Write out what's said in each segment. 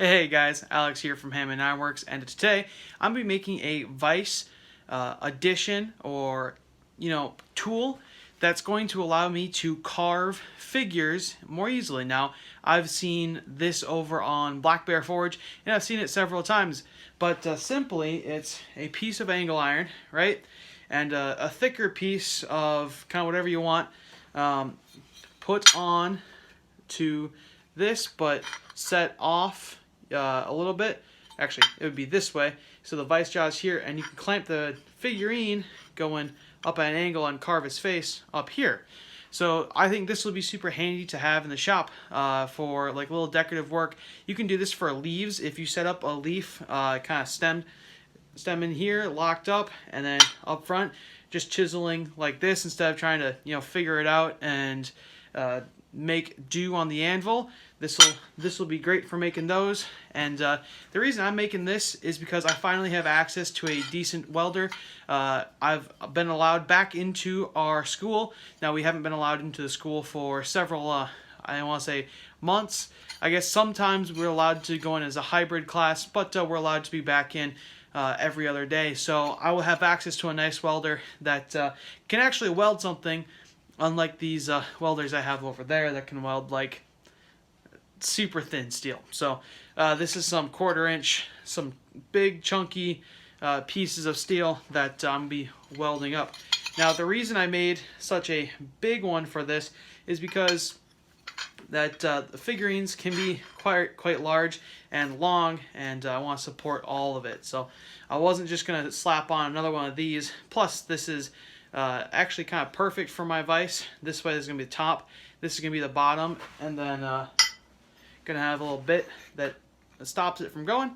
Hey guys, Alex here from Hammond Ironworks, and today I'm going to be making a vise addition or tool that's going to allow me to carve figures more easily. Now, I've seen this over on Black Bear Forge, and I've seen it several times, but simply it's a piece of angle iron, right, and a thicker piece of kind of whatever you want put on to this, but set off a little bit. Actually, it would be this way. So the vice jaw's here, and you can clamp the figurine going up at an angle and carve his face up here. So I think this will be super handy to have in the shop for like little decorative work. You can do this for leaves if you set up a leaf kind of stem in here, locked up, and then up front, just chiseling like this instead of trying to figure it out and make do on the anvil. This will be great for making those. And the reason I'm making this is because I finally have access to a decent welder. I've been allowed back into our school. Now, we haven't been allowed into the school for several I don't want to say months. I guess sometimes we're allowed to go in as a hybrid class, but we're allowed to be back in every other day. So I will have access to a nice welder that can actually weld something, unlike these welders I have over there that can weld like super thin steel. So this is some 1/4 inch, some big chunky pieces of steel that I'm going to be welding up. Now, the reason I made such a big one for this is because that the figurines can be quite large and long, and I want to support all of it. So I wasn't just going to slap on another one of these. Plus, this is actually kind of perfect for my vise. This way is going to be the top, this is going to be the bottom, and then going to have a little bit that stops it from going.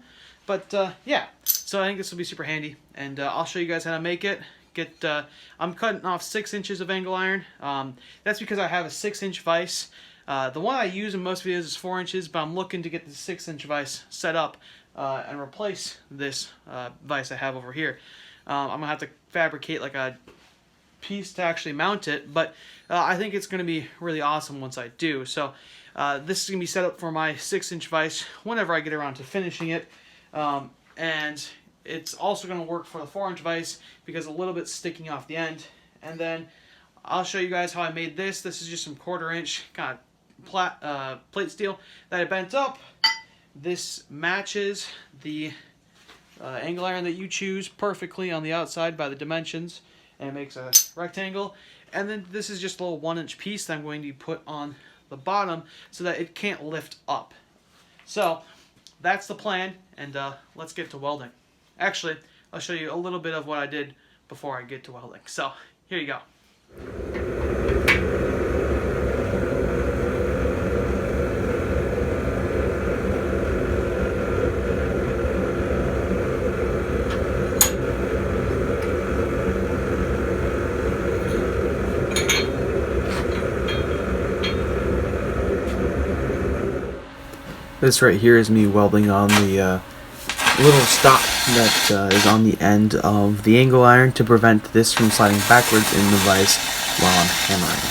But yeah, so I think this will be super handy, and I'll show you guys how to make it. I'm cutting off 6 inches of angle iron. That's because I have a 6-inch vise. The one I use in most videos is 4 inches, but I'm looking to get the 6-inch vise set up and replace this vise I have over here. I'm going to have to fabricate like a piece to actually mount it, but I think it's going to be really awesome once I do. So this is going to be set up for my 6-inch vise whenever I get around to finishing it, and it's also going to work for the 4-inch vise because a little bit sticking off the end. And then I'll show you guys how I made this. This is just some 1/4 inch kind of plate steel that I bent up. This matches the angle iron that you choose perfectly on the outside by the dimensions, and it makes a rectangle. And then this is just a little 1-inch piece that I'm going to put on the bottom so that it can't lift up. So that's the plan, and let's get to welding. Actually, I'll show you a little bit of what I did before I get to welding. So here you go. This right here is me welding on the little stop that is on the end of the angle iron to prevent this from sliding backwards in the vise while I'm hammering.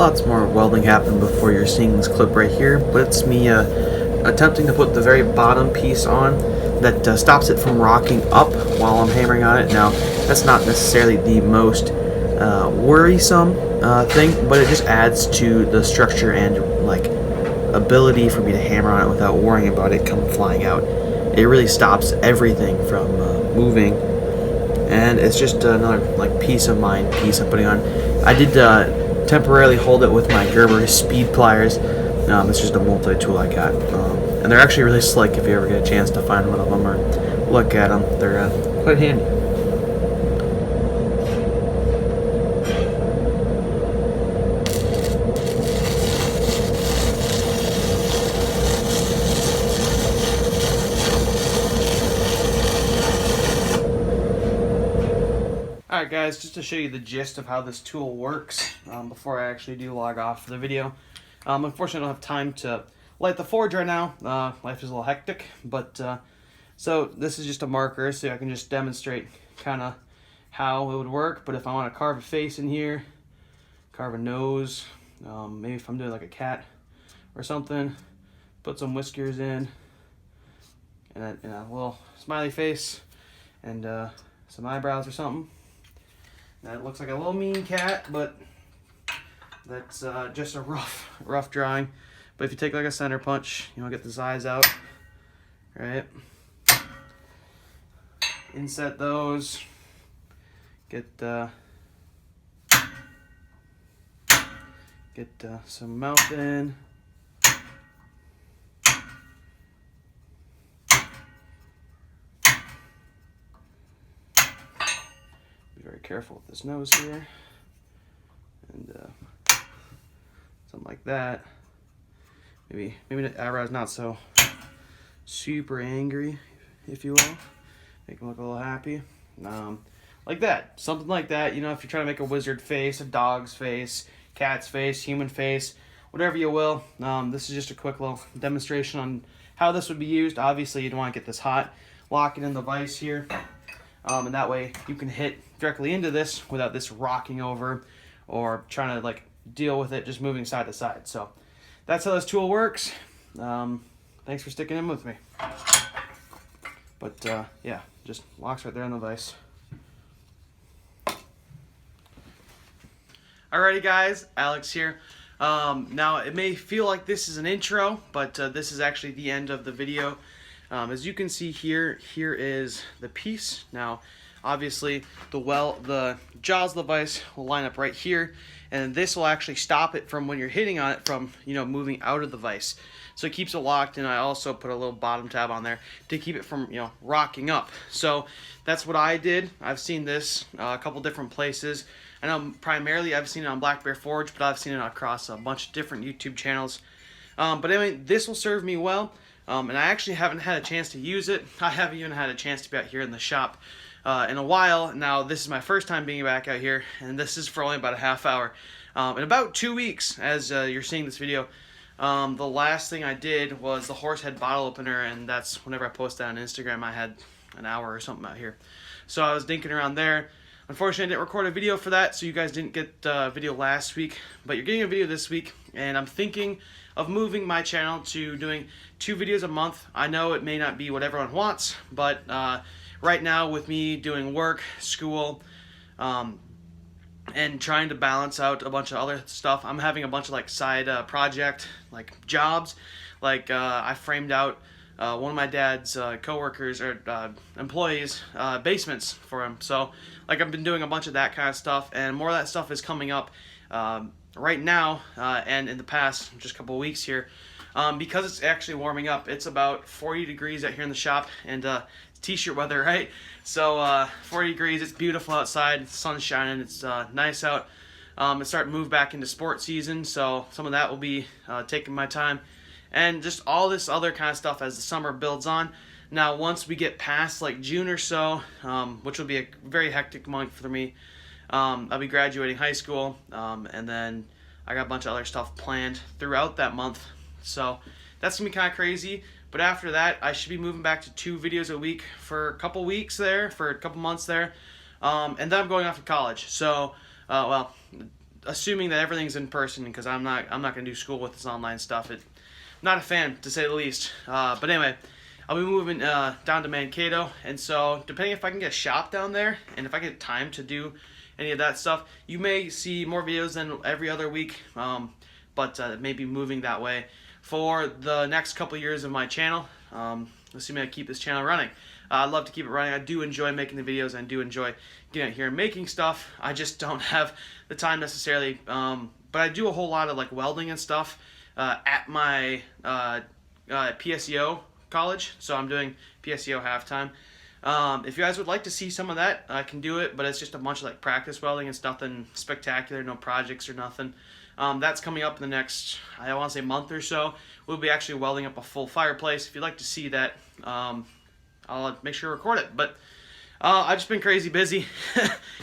lots more welding happened before you're seeing this clip right here, but it's me attempting to put the very bottom piece on that stops it from rocking up while I'm hammering on it. Now, that's not necessarily the most worrisome thing, but it just adds to the structure and like ability for me to hammer on it without worrying about it come flying out. It really stops everything from moving, and it's just another like peace of mind piece I'm putting on. I did temporarily hold it with my Gerber speed pliers. It's just a multi-tool I got, and they're actually really slick if you ever get a chance to find one of them or look at them. They're quite handy. Alright guys, just to show you the gist of how this tool works before I actually do log off for the video. Unfortunately I don't have time to light the forge right now. Life is a little hectic, but so this is just a marker so I can just demonstrate kind of how it would work. But if I want to carve a face in here, carve a nose, maybe if I'm doing like a cat or something, put some whiskers in and a little smiley face and some eyebrows or something. That looks like a little mean cat, but that's just a rough drawing. But if you take like a center punch, you know, get the eyes out, right? Inset those. Get some mouth in. Very careful with this nose here, and something like that. Maybe the eyebrow's not so super angry, if you will. Make him look a little happy, like that, something like that. You know, if you're trying to make a wizard face, a dog's face, cat's face, human face, whatever you will. This is just a quick little demonstration on how this would be used. Obviously, you don't want to get this hot. Lock it in the vise here. And that way you can hit directly into this without this rocking over or trying to like deal with it just moving side to side. So that's how this tool works. Thanks for sticking in with me. But yeah, just locks right there on the vise. Alrighty guys, Alex here. Now it may feel like this is an intro, but this is actually the end of the video. As you can see here is the piece. Now, obviously, the jaws of the vise will line up right here, and this will actually stop it from when you're hitting on it from, you know, moving out of the vise. So it keeps it locked, and I also put a little bottom tab on there to keep it from, you know, rocking up. So that's what I did. I've seen this a couple different places. I know primarily I've seen it on Black Bear Forge, but I've seen it across a bunch of different YouTube channels. But anyway, this will serve me well. And I actually haven't had a chance to use it. I haven't even had a chance to be out here in the shop in a while. Now, this is my first time being back out here, and this is for only about a half hour. In about 2 weeks, as you're seeing this video, the last thing I did was the horsehead bottle opener, and that's whenever I posted that on Instagram, I had an hour or something out here. So I was dinking around there. Unfortunately, I didn't record a video for that, so you guys didn't get a video last week, but you're getting a video this week, and I'm thinking of moving my channel to doing 2 videos a month. I know it may not be what everyone wants, but right now with me doing work, school, and trying to balance out a bunch of other stuff, I'm having a bunch of like side project like jobs. Like I framed out one of my dad's co-workers or employees basements for him. So like I've been doing a bunch of that kind of stuff, and more of that stuff is coming up right now and in the past just a couple of weeks here, because it's actually warming up. It's about 40 degrees out here in the shop, and it's t-shirt weather, right? So 40 degrees, it's beautiful outside, the sun's shining, it's nice out. It's starting to move back into sports season, so some of that will be taking my time, and just all this other kind of stuff as the summer builds on. Now once we get past like June or so, which will be a very hectic month for me, I'll be graduating high school, and then I got a bunch of other stuff planned throughout that month. So that's going to be kind of crazy. But after that, I should be moving back to 2 videos a week for a couple weeks there, for a couple months there. And then I'm going off to college. So, well, assuming that everything's in person, because I'm not gonna do school with this online stuff. Not a fan, to say the least. But anyway, I'll be moving down to Mankato, and so depending if I can get a shop down there and if I get time to do any of that stuff, you may see more videos than every other week, but maybe moving that way for the next couple years of my channel, assuming I keep this channel running. I'd love to keep it running. I do enjoy making the videos, and I do enjoy getting out here and making stuff. I just don't have the time necessarily, but I do a whole lot of like welding and stuff at my PSEO college, so I'm doing PSEO halftime. If you guys would like to see some of that, I can do it, but it's just a bunch of like practice welding. It's nothing spectacular, no projects or nothing. That's coming up in the next, I want to say, month or so. We'll be actually welding up a full fireplace. If you'd like to see that, I'll make sure to record it. But I've just been crazy busy,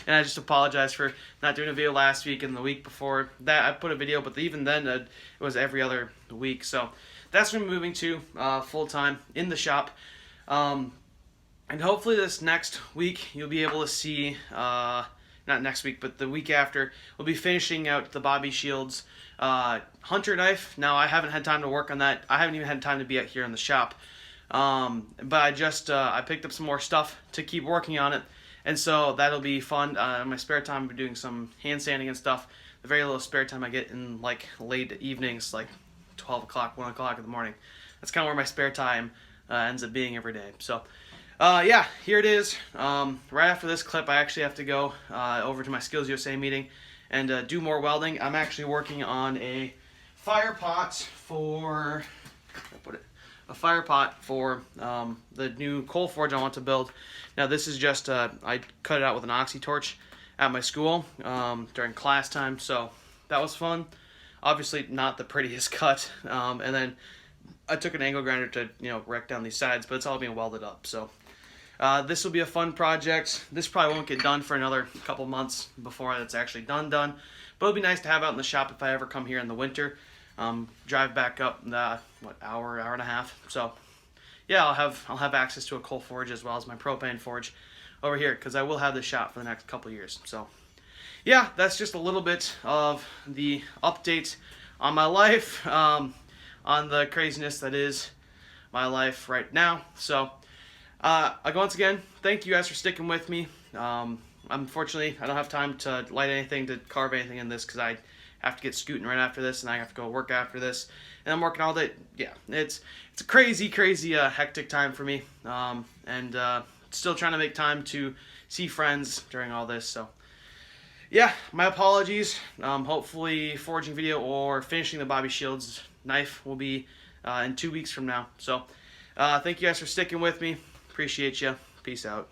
and I just apologize for not doing a video last week and the week before that. I put a video, but even then it was every other week. So that's when I'm moving to full-time in the shop. And hopefully this next week you'll be able to see, not next week, but the week after, we'll be finishing out the Bobby Shields hunter knife. Now, I haven't had time to work on that. I haven't even had time to be out here in the shop. But I just, I picked up some more stuff to keep working on it. And so that'll be fun. In my spare time, I'll be doing some hand sanding and stuff. The very little spare time I get in like late evenings, like 12 o'clock, 1 o'clock in the morning. That's kind of where my spare time ends up being every day. So, yeah, here it is. Right after this clip, I actually have to go over to my Skills USA meeting and do more welding. I'm actually working on a fire pot for, the new coal forge I want to build. Now this is just, I cut it out with an oxy torch at my school during class time, so that was fun. Obviously not the prettiest cut, and then I took an angle grinder to, wreck down these sides, but it's all being welded up. So this will be a fun project. This probably won't get done for another couple months before it's actually done, but it'll be nice to have out in the shop if I ever come here in the winter. Drive back up, hour and a half. So yeah, I'll have access to a coal forge as well as my propane forge over here, because I will have this shop for the next couple years. So yeah, that's just a little bit of the update on my life, on the craziness that is my life right now. So once again, thank you guys for sticking with me. Unfortunately, I don't have time to light anything, to carve anything in this, because I have to get scooting right after this, and I have to go work after this, and I'm working all day. Yeah, it's a crazy hectic time for me, and still trying to make time to see friends during all this. So yeah, my apologies. Hopefully forging video or finishing the Bobby Shields knife will be in 2 weeks from now. So thank you guys for sticking with me. Appreciate you. Peace out.